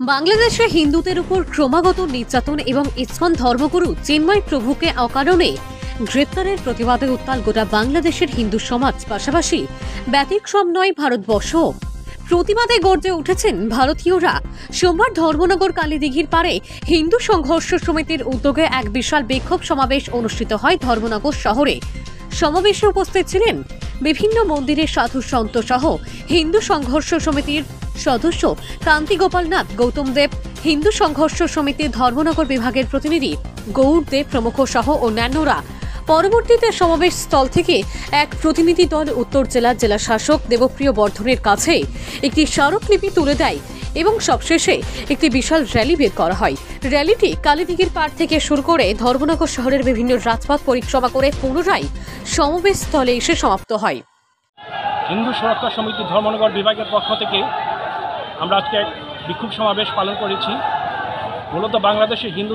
বাংলাদেশে হিন্দুদের উপর ক্রমাগত নির্যাতন এবং ইসকন ধর্মগুরু চিন্ময় প্রভুকে অকারণে গ্রেপ্তারের প্রতিবাদে উত্তাল গোটা বাংলাদেশের হিন্দু সমাজ, পাশাপাশি ব্যতিক্রম নয় ভারতবর্ষ। প্রতিবাদে গর্জে উঠেছেন ভারতীয়রা। সোমবার ধর্মনগর কালীদিঘির পাড়ে হিন্দু সংঘর্ষ সমিতির উদ্যোগে এক বিশাল বিক্ষোভ সমাবেশ অনুষ্ঠিত হয় ধর্মনগর শহরে। সমাবেশে উপস্থিত ছিলেন বিভিন্ন মন্দিরের সাধু সন্ত সহ হিন্দু সংঘর্ষ সমিতির সদস্য কান্তি গোপাল নাথ, গৌতম দেব, হিন্দু সংঘর্ষ সমিতির ধর্মনগর বিভাগের প্রতিনিধি গৌর দেব প্রমুখ সহ অন্যান্যরা। পরবর্তীতে সমাবেশ স্থল থেকে এক প্রতিনিধি দল উত্তর জেলার জেলা শাসক দেবপ্রিয় বর্ধনের কাছে একটি স্মারকলিপি তুলে দেয় এবং সবশেষে একটি বিশাল র্যালি বের করা হয়। র্যালিটি কালীদিঘির পাড় থেকে শুরু করে ধর্মনগর শহরের বিভিন্ন রাজপথ পরিক্রমা করে পুনরায় সমাবেশ স্থলে এসে সমাপ্ত হয়। হিন্দু সুরক্ষা সমিতি ধর্মনগর বিভাগের পক্ষ থেকে আমরা আজকে এক বিক্ষোভ সমাবেশ পালন করেছি। মূলত বাংলাদেশে হিন্দু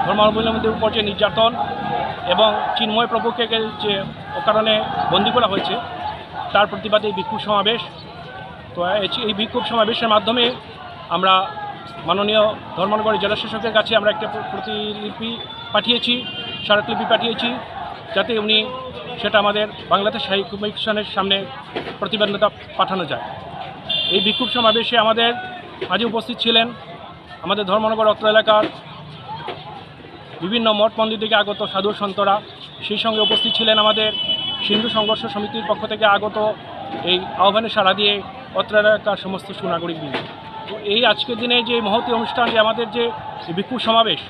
ধর্মাবলম্বীদের উপর যে নির্যাতন এবং চিন্ময় প্রভুকে যে অকারণে বন্দী করা হয়েছে তার প্রতিবাদে এই বিক্ষোভ সমাবেশ। তো এই বিক্ষোভ সমাবেশের মাধ্যমে আমরা মাননীয় ধর্মনগর জেলা শাসকের কাছে আমরা একটা প্রতিলিপি পাঠিয়েছি, স্মারকলিপি পাঠিয়েছি, যাতে উনি সেটা আমাদের বাংলাদেশ সাহিত্য কমিশনের সামনে প্রতিবেদনটা পাঠানো যায়। এই বিক্ষোভ সমাবেশে আমাদের মাঝে উপস্থিত ছিলেন আমাদের ধর্মনগর অত্র এলাকার বিভিন্ন মঠ মন্দির থেকে আগত সাধু সন্তরা। সেই সঙ্গে উপস্থিত ছিলেন আমাদের হিন্দু সংঘর্ষ সমিতির পক্ষ থেকে আগত এই আহ্বানে সাড়া দিয়ে অত্র এলাকার সমস্ত সুনাগরিকবৃন্দ। তো এই আজকের দিনে যে মহতী অনুষ্ঠান, যে আমাদের যে বিক্ষোভ সমাবেশ,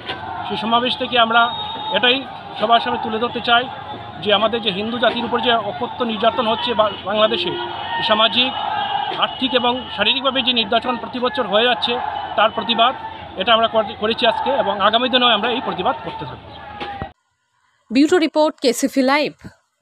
সেই সমাবেশ থেকে আমরা এটাই সবার সামনে তুলে ধরতে চাই যে আমাদের যে হিন্দু জাতির উপর যে অকথ্য নির্যাতন হচ্ছে বাংলাদেশে, সামাজিক, আর্থিক এবং শারীরিকভাবে যে নির্যাতন প্রতি বছর হয়ে যাচ্ছে, তার প্রতিবাদ এটা আমরা করেছি আজকে এবং আগামী দিনেও আমরা এই প্রতিবাদ করতে থাকব। Bureau report, KCP live.